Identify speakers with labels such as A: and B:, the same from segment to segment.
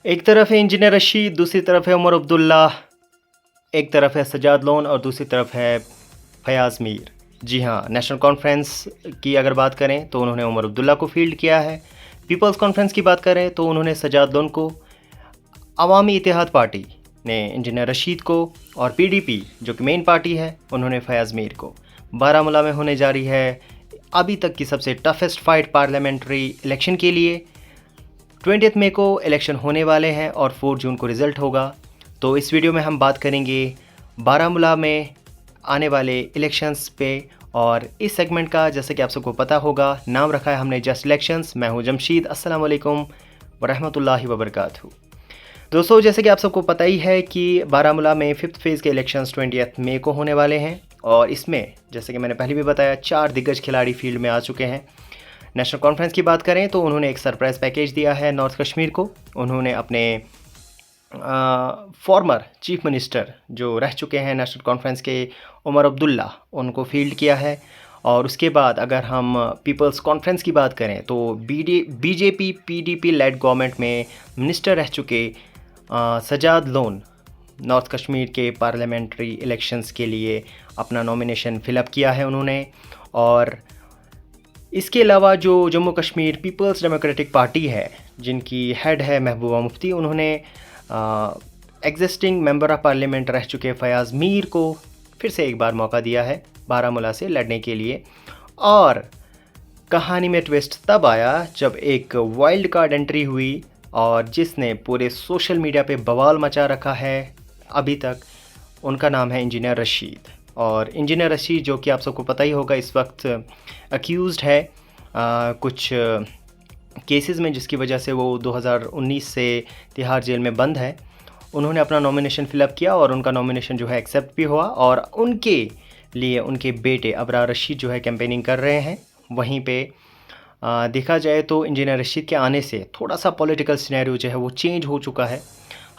A: एक तरफ है इंजीनियर रशीद, दूसरी तरफ है उमर अब्दुल्ला, एक तरफ है सजाद लोन और दूसरी तरफ है फयाज़ मीर। जी हाँ, नेशनल कॉन्फ्रेंस की अगर बात करें तो उन्होंने उमर अब्दुल्ला को फील्ड किया है। पीपल्स कॉन्फ्रेंस की बात करें तो उन्होंने सजाद लोन को, अवामी इत्तेहाद पार्टी ने इंजीनियर रशीद को और पीडीपी जो कि मेन पार्टी है उन्होंने फयाज़ मीर को। बारामूला में होने जा रही है अभी तक की सबसे टफेस्ट फाइट पार्लियामेंट्री इलेक्शन के लिए। 20 मई को इलेक्शन होने वाले हैं और 4 जून को रिज़ल्ट होगा। तो इस वीडियो में हम बात करेंगे बारामूला में आने वाले इलेक्शंस पे। और इस सेगमेंट का जैसे कि आप सबको पता होगा नाम रखा है हमने जस्ट इलेक्शंस। मैं हूं जमशीद। अस्सलाम वालेकुम वरहमतुल्लाहि वबरकातुहू। दोस्तों, जैसे कि आप सबको पता ही है कि बारामूला में 5th फेज़ के इलेक्शंस 20 मई को होने वाले हैं और इसमें जैसे कि मैंने पहले भी बताया 4 दिग्गज खिलाड़ी फील्ड में आ चुके हैं। नेशनल कॉन्फ्रेंस की बात करें तो उन्होंने एक सरप्राइज़ पैकेज दिया है नॉर्थ कश्मीर को। उन्होंने अपने फॉर्मर चीफ मिनिस्टर जो रह चुके हैं नेशनल कॉन्फ्रेंस के उमर अब्दुल्ला, उनको फील्ड किया है। और उसके बाद अगर हम पीपल्स कॉन्फ्रेंस की बात करें तो बीजेपी पीडीपी लेड गवर्नमेंट में मिनिस्टर रह चुके सजाद लोन नॉर्थ कश्मीर के पार्लियामेंट्री इलेक्शंस के लिए अपना नॉमिनेशन फिलअप किया है उन्होंने। और इसके अलावा जो Jammu Kashmir People's Democratic Party है जिनकी हेड है महबूबा मुफ्ती, उन्होंने एग्जिस्टिंग मेंबर ऑफ पार्लियामेंट रह चुके फयाज़ मीर को फिर से एक बार मौका दिया है बारामूला से लड़ने के लिए। और कहानी में ट्विस्ट तब आया जब एक वाइल्ड कार्ड एंट्री हुई और जिसने पूरे सोशल मीडिया पे बवाल मचा रखा है अभी तक। उनका नाम है इंजीनियर रशीद। और इंजीनियर रशीद जो कि आप सबको पता ही होगा इस वक्त अक्यूज़ड है कुछ केसेस में, जिसकी वजह से वो 2019 से तिहाड़ जेल में बंद है। उन्होंने अपना नॉमिनेशन फिलअप किया और उनका नॉमिनेशन जो है एक्सेप्ट भी हुआ और उनके लिए उनके बेटे अबरार रशीद जो है कैंपेनिंग कर रहे हैं। वहीं पे देखा जाए तो इंजीनियर रशीद के आने से थोड़ा सा पॉलिटिकल सिनेरियो जो है वो चेंज हो चुका है।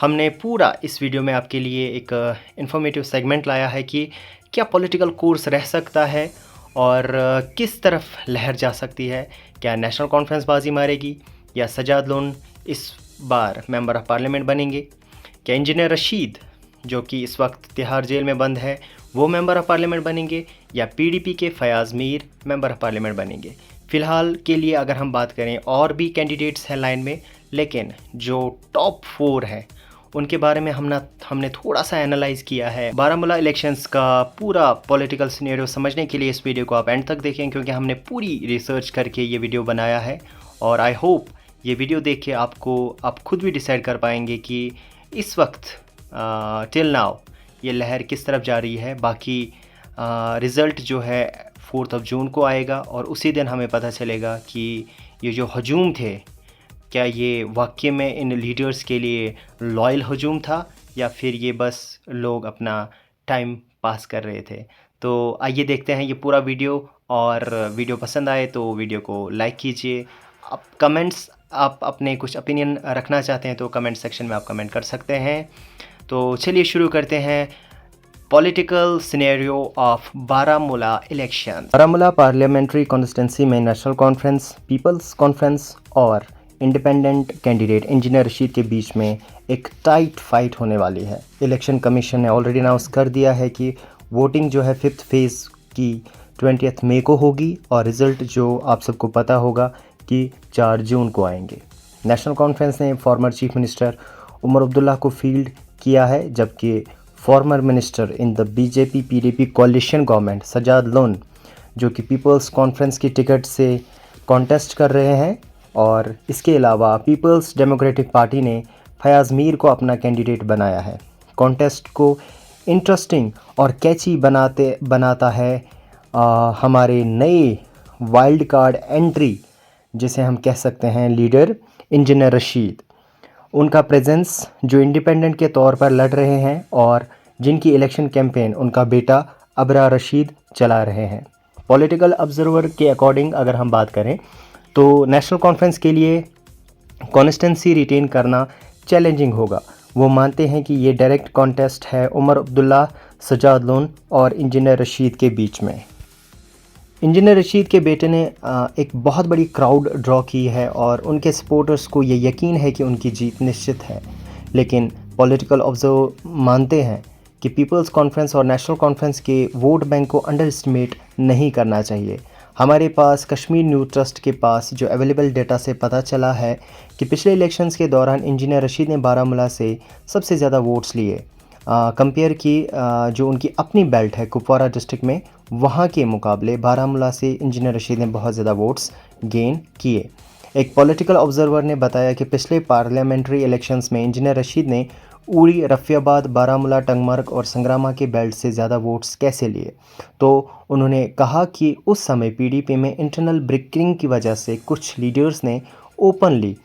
A: हमने पूरा इस वीडियो में आपके लिए एक इन्फॉर्मेटिव सेगमेंट लाया है कि क्या पॉलिटिकल कोर्स रह सकता है और किस तरफ लहर जा सकती है। क्या नेशनल कॉन्फ्रेंस बाजी मारेगी या सजाद लोन इस बार मेंबर ऑफ पार्लियामेंट बनेंगे? क्या इंजीनियर रशीद जो कि इस वक्त तिहाड़ जेल में बंद है वो मेंबर ऑफ पार्लियामेंट बनेंगे या पीडीपी के Fayaz Mir member of parliament बनेंगे? फ़िलहाल के लिए अगर हम बात करें और भी कैंडिडेट्स हैं लाइन में, लेकिन जो टॉप 4 हैं उनके बारे में हमने थोड़ा सा एनालाइज़ किया है। बारामूला इलेक्शंस का पूरा पॉलिटिकल सिनेरियो समझने के लिए इस वीडियो को आप एंड तक देखें, क्योंकि हमने पूरी रिसर्च करके ये वीडियो बनाया है। और आई होप ये वीडियो देख के आप खुद भी डिसाइड कर पाएंगे कि इस वक्त टिल नाउ ये लहर किस तरफ जा रही है। बाकी रिज़ल्ट जो है 4 जून को आएगा और उसी दिन हमें पता चलेगा कि ये जो हजूम थे क्या ये वाकई में इन लीडर्स के लिए लॉयल हजूम था या फिर ये बस लोग अपना टाइम पास कर रहे थे। तो आइए देखते हैं ये पूरा वीडियो। और वीडियो पसंद आए तो वीडियो को लाइक कीजिए। आप अपने कुछ ओपिनियन रखना चाहते हैं तो कमेंट सेक्शन में आप कमेंट कर सकते हैं। तो चलिए शुरू करते हैं political scenario of Baramulla election. Baramulla parliamentary constituency में नेशनल कॉन्फ्रेंस, पीपल्स कॉन्फ्रेंस और इंडिपेंडेंट कैंडिडेट इंजीनियर रशीद के बीच में एक टाइट फाइट होने वाली है। इलेक्शन कमीशन ने ऑलरेडी अनाउंस कर दिया है कि वोटिंग जो है 5th फेज़ की 20 मई को होगी और रिज़ल्ट जो आप सबको पता होगा कि 4 जून को आएंगे। नेशनल कॉन्फ्रेंस ने former chief minister Omar Abdullah को फील्ड किया है, जबकि former minister in the BJP PDP coalition government Sajad Lone जो कि पीपल्स कॉन्फ्रेंस की टिकट से कॉन्टेस्ट कर रहे हैं। और इसके अलावा पीपल्स डेमोक्रेटिक पार्टी ने फयाज़ मीर को अपना कैंडिडेट बनाया है। कॉन्टेस्ट को इंटरेस्टिंग और कैची बनाता है हमारे नए वाइल्ड कार्ड एंट्री जिसे हम कह सकते हैं लीडर इंजीनियर रशीद। उनका प्रेजेंस जो इंडिपेंडेंट के तौर पर लड़ रहे हैं और जिनकी इलेक्शन कैंपेन उनका बेटा अबरार रशीद चला रहे हैं। पॉलिटिकल ऑब्जर्वर के अकॉर्डिंग अगर हम बात करें तो नेशनल कॉन्फ्रेंस के लिए कॉन्स्टिट्यूंसी रिटेन करना चैलेंजिंग होगा। वो मानते हैं कि ये डायरेक्ट कॉन्टेस्ट है उमर अब्दुल्ला, सजाद लोन और इंजीनियर रशीद के बीच में। इंजीनियर रशीद के बेटे ने एक बहुत बड़ी क्राउड ड्रॉ की है और उनके सपोर्टर्स को ये यकीन है कि उनकी जीत निश्चित है। लेकिन पॉलिटिकल ऑब्जर्वर मानते हैं कि पीपल्स कॉन्फ्रेंस और नेशनल कॉन्फ्रेंस के वोट बैंक को अंडर एस्टिमेट नहीं करना चाहिए। हमारे पास कश्मीर न्यूज़ ट्रस्ट के पास जो अवेलेबल डेटा से पता चला है कि पिछले इलेक्शंस के दौरान इंजीनियर रशीद ने बारामूला से सबसे ज़्यादा वोट्स लिए। कंपेयर की जो उनकी अपनी बेल्ट है कुपवारा डिस्ट्रिक्ट में, वहाँ के मुकाबले बारामूला से इंजीनियर रशीद ने बहुत ज़्यादा वोट्स गेन किए। एक पॉलिटिकल ऑब्जर्वर ने बताया कि पिछले पार्लियामेंट्री इलेक्शंस में इंजीनियर रशीद ने उड़ी, रफ़ियाबाद, बारामूला, टंगमर्ग और संग्रामा के बेल्ट से ज़्यादा वोट्स कैसे लिए। तो उन्होंने कहा कि उस समय पीडीपी में इंटरनल ब्रिकिंग की वजह से कुछ लीडर्स ने ओपनली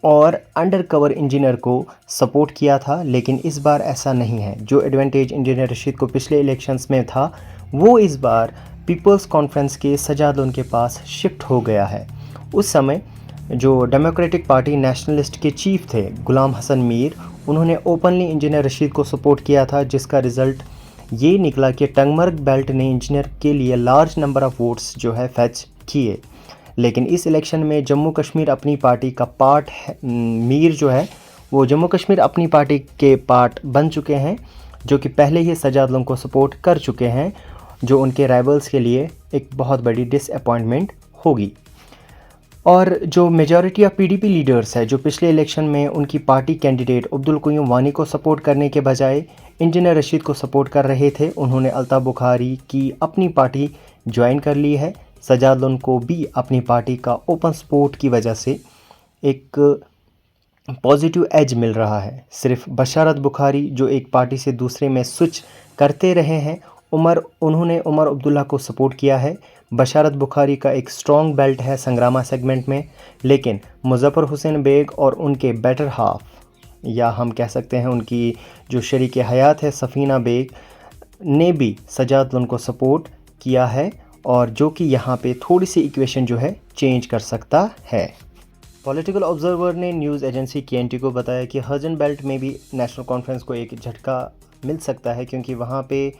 A: और अंडर कवर इंजीनियर को सपोर्ट किया था, लेकिन इस बार ऐसा नहीं है। जो एडवांटेज इंजीनियर रशीद को पिछले इलेक्शंस में था, वो इस बार पीपल्स कॉन्फ्रेंस के सजाद उनके पास शिफ्ट हो गया है। उस समय जो डेमोक्रेटिक पार्टी नेशनलिस्ट के चीफ थे गुलाम हसन मीर, उन्होंने ओपनली इंजीनियर रशीद को सपोर्ट किया था, जिसका रिज़ल्ट ये निकला कि टंगमर्ग बेल्ट ने इंजीनियर के लिए लार्ज नंबर ऑफ़ वोट्स जो है फैच किए। लेकिन इस इलेक्शन में जम्मू कश्मीर अपनी पार्टी का पार्ट है, मीर जो है वो जम्मू कश्मीर अपनी पार्टी के पार्ट बन चुके हैं, जो कि पहले ही सजाद लोगों को सपोर्ट कर चुके हैं, जो उनके राइवल्स के लिए एक बहुत बड़ी डिसअपॉइंटमेंट होगी। और जो मेजॉरिटी ऑफ पीडीपी लीडर्स है, जो पिछले इलेक्शन में उनकी पार्टी कैंडिडेट अब्दुल क़य्यूम वानी को सपोर्ट करने के बजाय इंजीनियर रशीद को सपोर्ट कर रहे थे, उन्होंने अल्ताफ़ बुखारी की अपनी पार्टी ज्वाइन कर ली है। सजाद लोन को भी अपनी पार्टी का ओपन सपोर्ट की वजह से एक पॉजिटिव एज मिल रहा है। सिर्फ बशारत बुखारी जो एक पार्टी से दूसरे में स्विच करते रहे हैं, उन्होंने उमर अब्दुल्ला को सपोर्ट किया है। बशारत बुखारी का एक स्ट्रॉन्ग बेल्ट है संग्रामा सेगमेंट में, लेकिन मुज़फ़्फ़र हुसैन बेग और उनके बेटर हाफ, या हम कह सकते हैं उनकी जो शरीके हयात है सफ़ीना बेग, ने भी सजाद लोन को सपोर्ट किया है, और जो कि यहाँ पे थोड़ी सी इक्वेशन जो है चेंज कर सकता है। पॉलिटिकल ऑब्जर्वर ने न्यूज़ एजेंसी केएनटी को बताया कि हर्जन बेल्ट में भी नेशनल कॉन्फ्रेंस को एक झटका मिल सकता है, क्योंकि वहाँ पे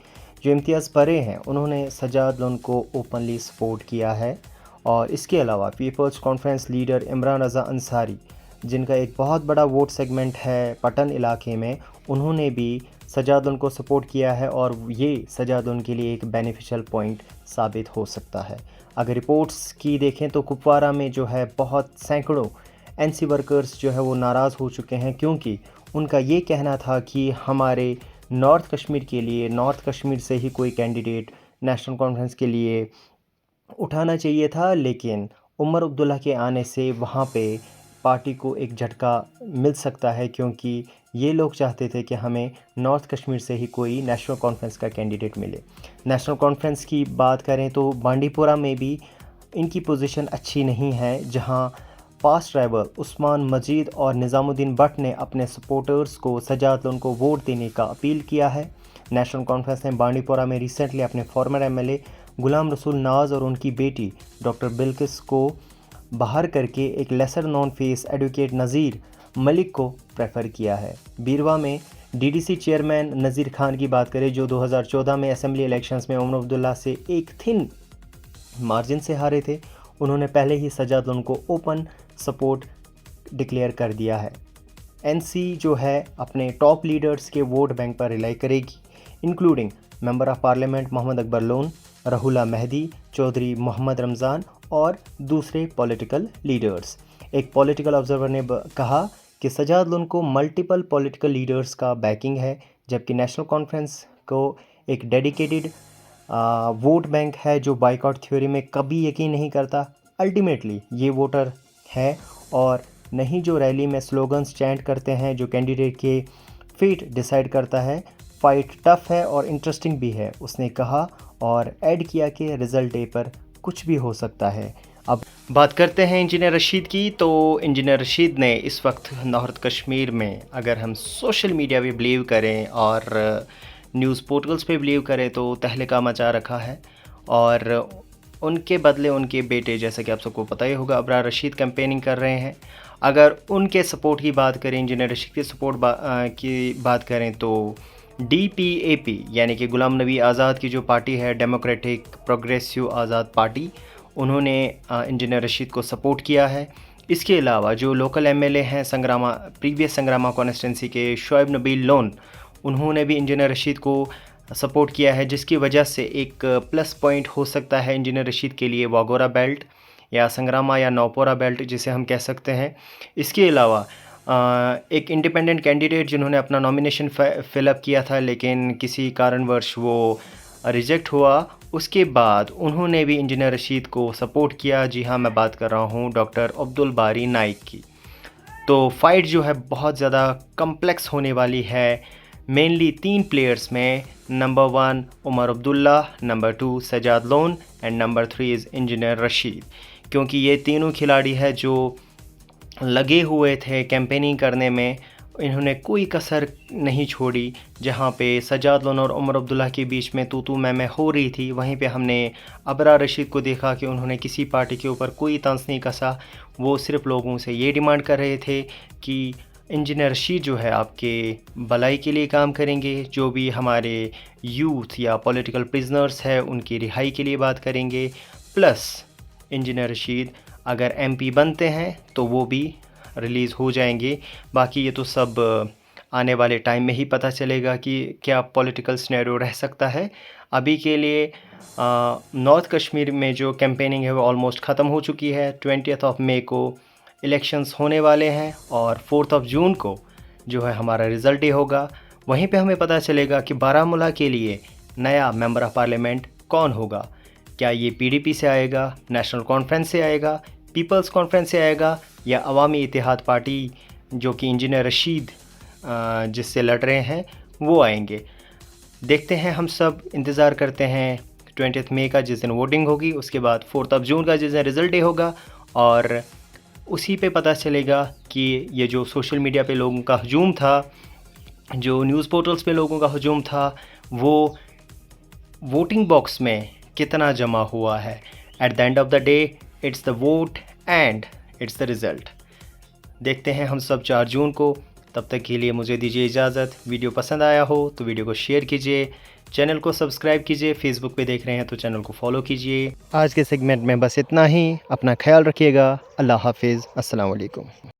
A: जो इम्तियाज़ परे हैं उन्होंने सजाद लोन को ओपनली सपोर्ट किया है। और इसके अलावा peoples conference leader Imran Raza Ansari, जिनका एक बहुत बड़ा वोट सेगमेंट है पटन इलाके में, उन्होंने भी सजाद लोन को सपोर्ट किया है, और ये सजाद लोन के लिए एक बेनिफिशियल पॉइंट साबित हो सकता है। अगर रिपोर्ट्स की देखें तो कुपवारा में जो है बहुत सैकड़ों एनसी वर्कर्स जो है वो नाराज़ हो चुके हैं, क्योंकि उनका ये कहना था कि हमारे नॉर्थ कश्मीर के लिए, नॉर्थ कश्मीर से ही कोई कैंडिडेट नेशनल कॉन्फ्रेंस के लिए उठाना चाहिए था, लेकिन उमर अब्दुल्ला के आने से वहाँ पे पार्टी को एक झटका मिल सकता है, क्योंकि ये लोग चाहते थे कि हमें नॉर्थ कश्मीर से ही कोई नेशनल कॉन्फ्रेंस का कैंडिडेट मिले। नेशनल कॉन्फ्रेंस की बात करें तो बांडीपुरा में भी इनकी पोजीशन अच्छी नहीं है, जहां पास्ट राइवल उस्मान मजीद और निज़ामुद्दीन भट्ट ने अपने सपोर्टर्स को सजाद लोन को वोट देने का अपील किया है। नेशनल कॉन्फ्रेंस ने बांडीपुरा में रिसेंटली अपने फॉर्मर एमएलए गुलाम रसूल नाज और उनकी बेटी डॉक्टर बिल्किस को बाहर करके एक लेसर नॉन फेस एडवोकेट नज़ीर मलिक को प्रेफर किया है। बीरवा में डीडीसी चेयरमैन नज़ीर खान की बात करें, जो 2014 में असेंबली इलेक्शंस में उमर अब्दुल्ला से एक थिन मार्जिन से हारे थे, उन्होंने पहले ही सजाद लोन को ओपन सपोर्ट डिक्लेयर कर दिया है। एनसी जो है अपने टॉप लीडर्स के वोट बैंक पर रिलाई करेगी, including member of parliament Mohammad Akbar Lone, Ruhullah Mehdi, Chaudhary Mohammad Ramzan और दूसरे पॉलिटिकल लीडर्स। एक पॉलिटिकल ऑब्जर्वर ने कहा कि सजाद लोन को मल्टीपल पॉलिटिकल लीडर्स का बैकिंग है, जबकि नेशनल कॉन्फ्रेंस को एक डेडिकेटेड वोट बैंक है जो बाइकआउट थ्योरी में कभी यकीन नहीं करता। अल्टीमेटली ये वोटर है, और नहीं जो रैली में स्लोगन्स चैंट करते हैं, जो कैंडिडेट के फेट डिसाइड करता है। फाइट टफ है और इंटरेस्टिंग भी है, उसने कहा, और ऐड किया कि रिज़ल्ट डे पर कुछ भी हो सकता है। अब बात करते हैं इंजीनियर रशीद की। तो इंजीनियर रशीद ने इस वक्त नॉर्थ कश्मीर में, अगर हम सोशल मीडिया पे बिलीव करें और न्यूज़ पोर्टल्स पे बिलीव करें, तो तहलका मचा रखा है, और उनके बदले उनके बेटे, जैसे कि आप सबको पता ही होगा, अबरार रशीद कैंपेनिंग कर रहे हैं। अगर उनके सपोर्ट की बात करें, इंजीनियर रशीद के सपोर्ट की बात करें, तो DPAP यानी कि गुलाम नबी आज़ाद की जो पार्टी है, डेमोक्रेटिक प्रोग्रेसिव आज़ाद पार्टी, उन्होंने इंजीनियर रशीद को सपोर्ट किया है। इसके अलावा जो लोकल एमएलए हैं प्रीवियस संग्रामा कॉन्स्टिट्यूंसी के शोएब नबील लोन, उन्होंने भी इंजीनियर रशीद को सपोर्ट किया है, जिसकी वजह से एक प्लस पॉइंट हो सकता है इंजीनियर रशीद के लिए वाघोरा बेल्ट या संग्रामा या नौपोरा बेल्ट जिसे हम कह सकते हैं। इसके अलावा एक इंडिपेंडेंट कैंडिडेट जिन्होंने अपना नॉमिनेशन फिलअप किया था लेकिन किसी कारणवश वो रिजेक्ट हुआ, उसके बाद उन्होंने भी इंजीनियर रशीद को सपोर्ट किया। जी हाँ, मैं बात कर रहा हूँ डॉक्टर अब्दुल बारी नाइक की। तो फाइट जो है बहुत ज़्यादा कम्प्लेक्स होने वाली है, मेनली 3 प्लेयर्स में। Number 1 Omar Abdullah, number 2 Sajad Lone and number 3 is engineer Rashid, क्योंकि ये तीनों खिलाड़ी हैं जो लगे हुए थे कैंपेनिंग करने में। इन्होंने कोई कसर नहीं छोड़ी। जहाँ पे सजाद लोन और उमर अब्दुल्ला के बीच में तू मैं हो रही थी, वहीं पे हमने अबरार रशीद को देखा कि उन्होंने किसी पार्टी के ऊपर कोई तंज नहीं कसा। वो सिर्फ लोगों से ये डिमांड कर रहे थे कि इंजीनियर रशीद जो है आपके भलाई के लिए काम करेंगे, जो भी हमारे यूथ या पॉलिटिकल प्रिजनर्स है उनकी रिहाई के लिए बात करेंगे, प्लस इंजीनियर रशीद अगर एमपी बनते हैं तो वो भी रिलीज़ हो जाएंगे। बाकी ये तो सब आने वाले टाइम में ही पता चलेगा कि क्या पॉलिटिकल सिनेरियो रह सकता है। अभी के लिए नॉर्थ कश्मीर में जो कैंपेनिंग है वो ऑलमोस्ट ख़त्म हो चुकी है। 20 मई को इलेक्शंस होने वाले हैं और 4 जून को जो है हमारा रिज़ल्ट डे होगा। वहीं पे हमें पता चलेगा कि बारामूला के लिए नया मेंबर ऑफ़ पार्लियामेंट कौन होगा। क्या ये पीडीपी से आएगा, नेशनल कॉन्फ्रेंस से आएगा, पीपल्स कॉन्फ्रेंस से आएगा, या अवामी इत्तेहाद पार्टी जो कि इंजीनियर रशीद जिससे लड़ रहे हैं वो आएंगे। देखते हैं, हम सब इंतज़ार करते हैं 20 मई का जिस दिन वोटिंग होगी, उसके बाद 4 जून का जिस दिन रिज़ल्ट डे होगा, और उसी पे पता चलेगा कि ये जो सोशल मीडिया पे लोगों का हजूम था, जो न्यूज़ पोर्टल्स पे लोगों का हजूम था, वो वोटिंग बॉक्स में कितना जमा हुआ है। At the end of the day it's the vote and it's the result. देखते हैं हम सब 4 जून को। तब तक के लिए मुझे दीजिए इजाज़त। वीडियो पसंद आया हो तो वीडियो को शेयर कीजिए, चैनल को सब्सक्राइब कीजिए, फेसबुक पे देख रहे हैं तो चैनल को फॉलो कीजिए। आज के सेगमेंट में बस इतना ही। अपना ख्याल रखिएगा। अल्लाह हाफिज़। अस्सलाम वालेकुम।